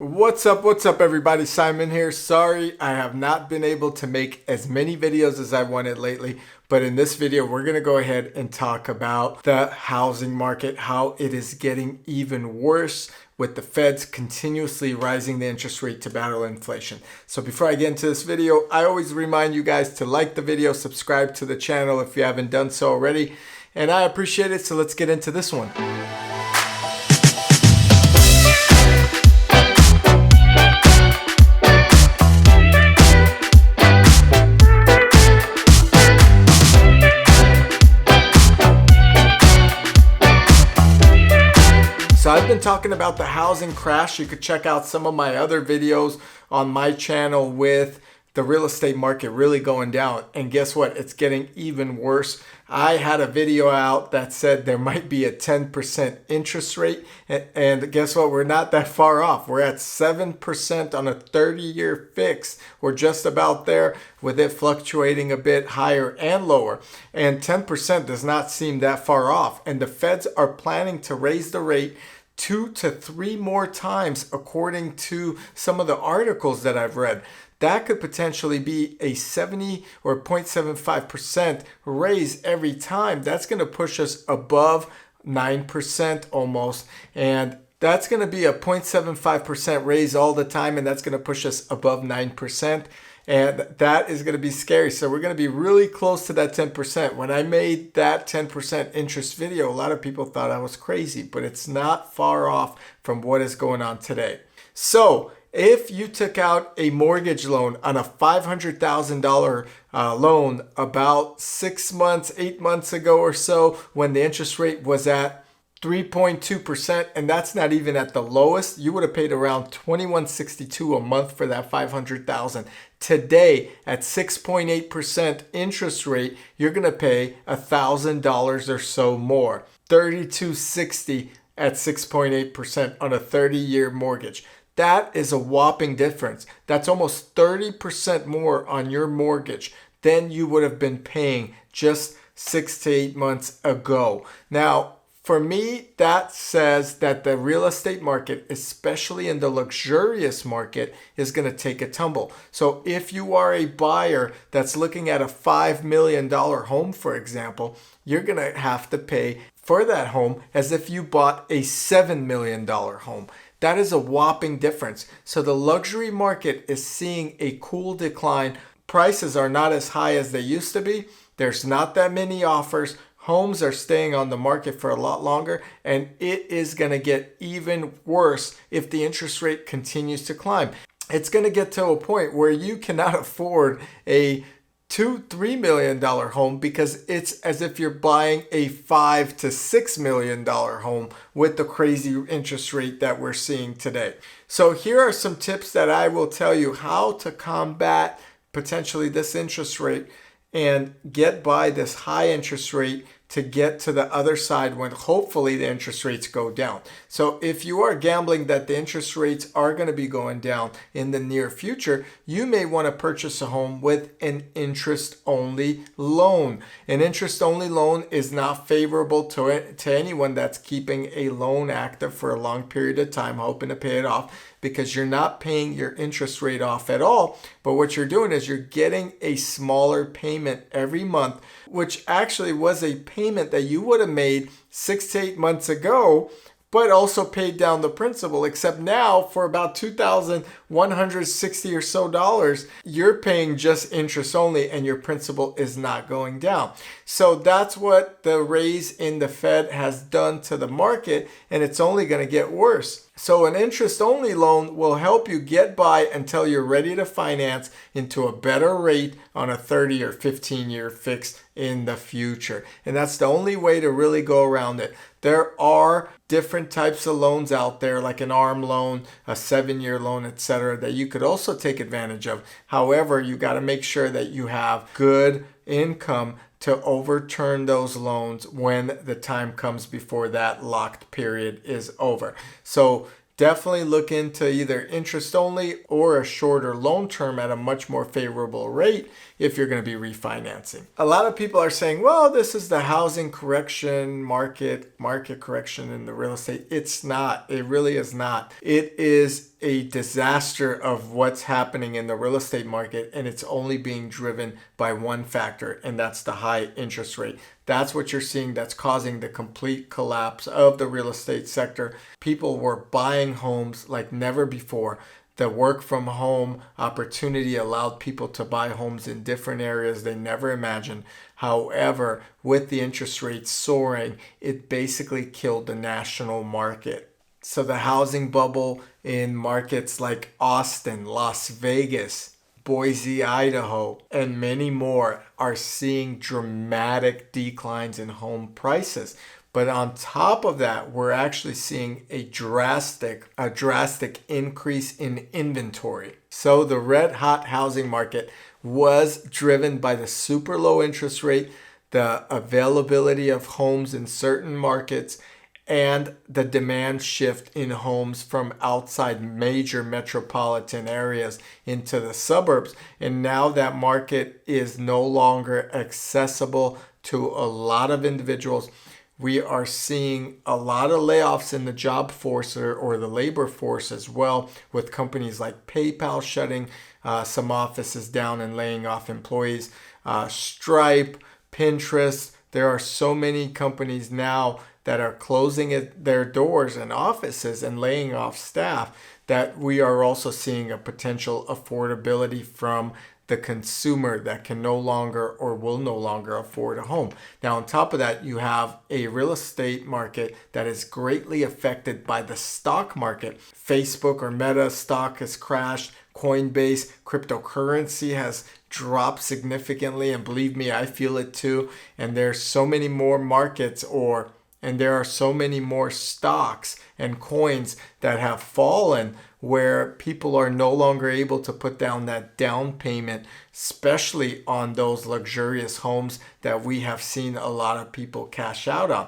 What's up everybody? Simon here. Sorry I have not been able to make as many videos as I wanted lately, but in this video we're going to go ahead and talk about the housing market, how it is getting even worse with the Feds continuously rising the interest rate to battle inflation. So before I get into this video, I always remind you guys to like the video, subscribe to the channel if you haven't done so already, and I appreciate it. So let's get into this one. So I've been talking about the housing crash. You could check out some of my other videos on my channel with the real estate market really going down. And guess what? It's getting even worse. I had a video out that said there might be a 10% interest rate. And guess what? We're not that far off. We're at 7% on a 30-year fix. We're just about there, with it fluctuating a bit higher and lower. And 10% does not seem that far off. And the Feds are planning to raise the rate 2 to 3 more times, according to some of the articles that I've read. That could potentially be a 70 or 0.75% raise every time. That's going to push us above 9% almost. And that's going to be a 0.75% raise all the time. And that's going to push us above 9%. And that is going to be scary. So we're going to be really close to that 10%. When I made that 10% interest video, a lot of people thought I was crazy, but it's not far off from what is going on today. So if you took out a mortgage loan on a $500,000 loan about 6 months, 8 months ago or so, when the interest rate was at 3.2%, and that's not even at the lowest, you would have paid around $21.62 a month for that $500,000. Today, at 6.8% interest rate, you're going to pay $1,000 or so more. $32.60 at 6.8% on a 30-year mortgage. That is a whopping difference. That's almost 30% more on your mortgage than you would have been paying just 6 to 8 months ago. Now, for me, that says that the real estate market, especially in the luxurious market, is going to take a tumble. So if you are a buyer that's looking at a $5 million home, for example, you're going to have to pay for that home as if you bought a $7 million home. That is a whopping difference. So the luxury market is seeing a cool decline. Prices are not as high as they used to be. There's not that many offers. Homes are staying on the market for a lot longer, and it is going to get even worse if the interest rate continues to climb. It's going to get to a point where you cannot afford a $2-3 million home because it's as if you're buying a $5 to $6 million home with the crazy interest rate that we're seeing today. So here are some tips that I will tell you how to combat potentially this interest rate and get by this high interest rate to get to the other side when hopefully the interest rates go down. So if you are gambling that the interest rates are going to be going down in the near future, you may want to purchase a home with an interest-only loan. An interest-only loan is not favorable to anyone that's keeping a loan active for a long period of time, hoping to pay it off, because you're not paying your interest rate off at all. But what you're doing is you're getting a smaller payment every month, which actually was a payment that you would have made 6 to 8 months ago, but also paid down the principal, except now for about $2,160 or so dollars, you're paying just interest only and your principal is not going down. So that's what the raise in the Fed has done to the market, and it's only going to get worse. So an interest-only loan will help you get by until you're ready to finance into a better rate on a 30 or 15-year fix in the future. And that's the only way to really go around it. There are different types of loans out there, like an ARM loan, a 7-year loan, etc., that you could also take advantage of. However, you got to make sure that you have good income to overturn those loans when the time comes before that locked period is over. So definitely look into either interest only or a shorter loan term at a much more favorable rate if you're going to be refinancing. A lot of people are saying, well, this is the housing correction market correction in the real estate. It's not. It really is not. It is a disaster of what's happening in the real estate market, and it's only being driven by one factor, and that's the high interest rate. That's what you're seeing that's causing the complete collapse of the real estate sector. People were buying homes like never before. The work from home opportunity allowed people to buy homes in different areas they never imagined. However, with the interest rates soaring, it basically killed the national market. So the housing bubble in markets like Austin, Las Vegas, Boise, Idaho, and many more are seeing dramatic declines in home prices. But on top of that, we're actually seeing a drastic increase in inventory. So the red hot housing market was driven by the super low interest rate, the availability of homes in certain markets, and the demand shift in homes from outside major metropolitan areas into the suburbs. And now that market is no longer accessible to a lot of individuals. We are seeing a lot of layoffs in the job force or the labor force as well, with companies like PayPal shutting some offices down and laying off employees. Stripe, Pinterest, there are so many companies now that are closing their doors and offices and laying off staff that we are also seeing a potential affordability from the consumer that can no longer or will no longer afford a home. Now, on top of that, you have a real estate market that is greatly affected by the stock market. Facebook or Meta stock has crashed. Coinbase, cryptocurrency has dropped significantly. And believe me, I feel it too. And there's so many more markets and there are so many more stocks and coins that have fallen where people are no longer able to put down that down payment, especially on those luxurious homes that we have seen a lot of people cash out on.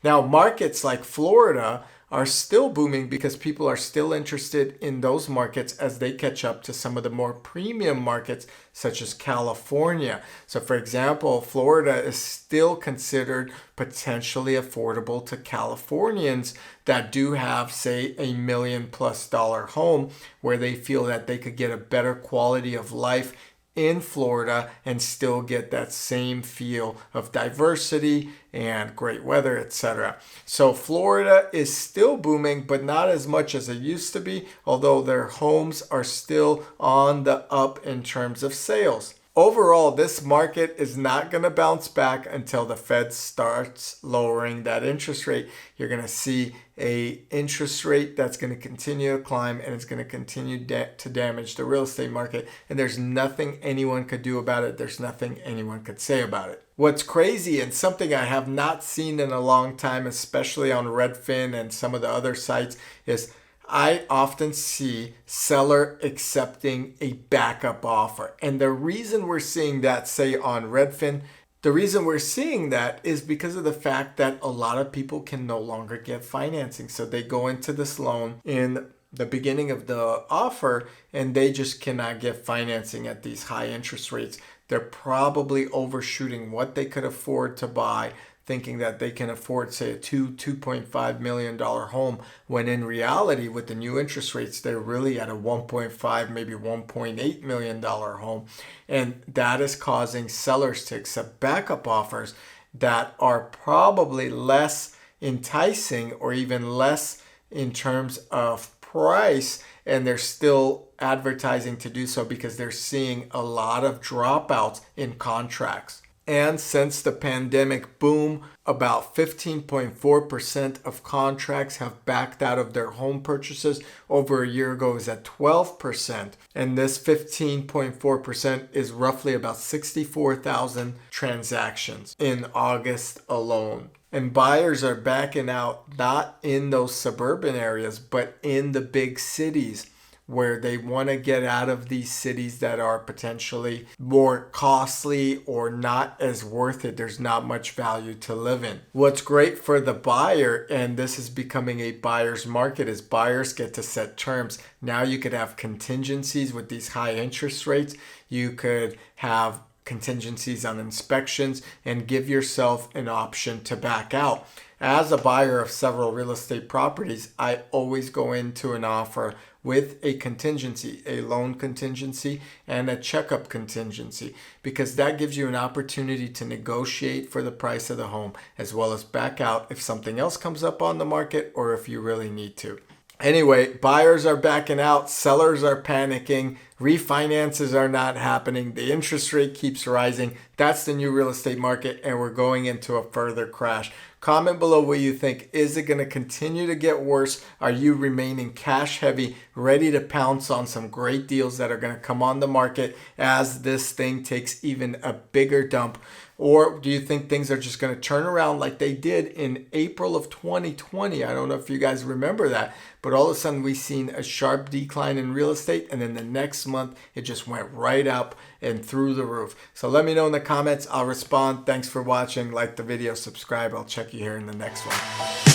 Now, markets like Florida are still booming because people are still interested in those markets as they catch up to some of the more premium markets such as California. So for example, Florida is still considered potentially affordable to Californians that do have, say, $1 million+ home where they feel that they could get a better quality of life in Florida and still get that same feel of diversity and great weather, etc. So Florida is still booming, but not as much as it used to be, although their homes are still on the up in terms of sales. Overall, this market is not going to bounce back until the Fed starts lowering that interest rate. You're going to see an interest rate that's going to continue to climb, and it's going to continue to damage the real estate market. And there's nothing anyone could do about it. There's nothing anyone could say about it. What's crazy, and something I have not seen in a long time, especially on Redfin and some of the other sites, is I often see seller accepting a backup offer. And the reason we're seeing that, say on Redfin, the reason we're seeing that is because of the fact that a lot of people can no longer get financing. So they go into this loan in the beginning of the offer and they just cannot get financing at these high interest rates. They're probably overshooting what they could afford to buy, thinking that they can afford, say, a $2.5 million home, when in reality, with the new interest rates, they're really at a $1.5, maybe $1.8 million home. And that is causing sellers to accept backup offers that are probably less enticing or even less in terms of price. And they're still advertising to do so because they're seeing a lot of dropouts in contracts. And since the pandemic boom, about 15.4% of contracts have backed out of their home purchases. Over a year ago, it was at 12%. And this 15.4% is roughly about 64,000 transactions in August alone. And buyers are backing out not in those suburban areas, but in the big cities, where they want to get out of these cities that are potentially more costly or not as worth it. There's not much value to live in. What's great for the buyer, and this is becoming a buyer's market, is buyers get to set terms. Now you could have contingencies with these high interest rates. You could have contingencies on inspections and give yourself an option to back out. as a buyer of several real estate properties, I always go into an offer with a contingency, a loan contingency and a checkup contingency, because that gives you an opportunity to negotiate for the price of the home as well as back out if something else comes up on the market or if you really need to. Anyway, buyers are backing out, sellers are panicking, refinances are not happening, the interest rate keeps rising. That's the new real estate market, and we're going into a further crash. Comment below what you think. Is it going to continue to get worse? Are you remaining cash heavy, ready to pounce on some great deals that are going to come on the market as this thing takes even a bigger dump? Or do you think things are just going to turn around like they did in April of 2020? I don't know if you guys remember that, but all of a sudden we've seen a sharp decline in real estate, and then the next month it just went right up and through the roof. So let me know in the comments. I'll respond. Thanks for watching. Like the video, subscribe. I'll check you here in the next one.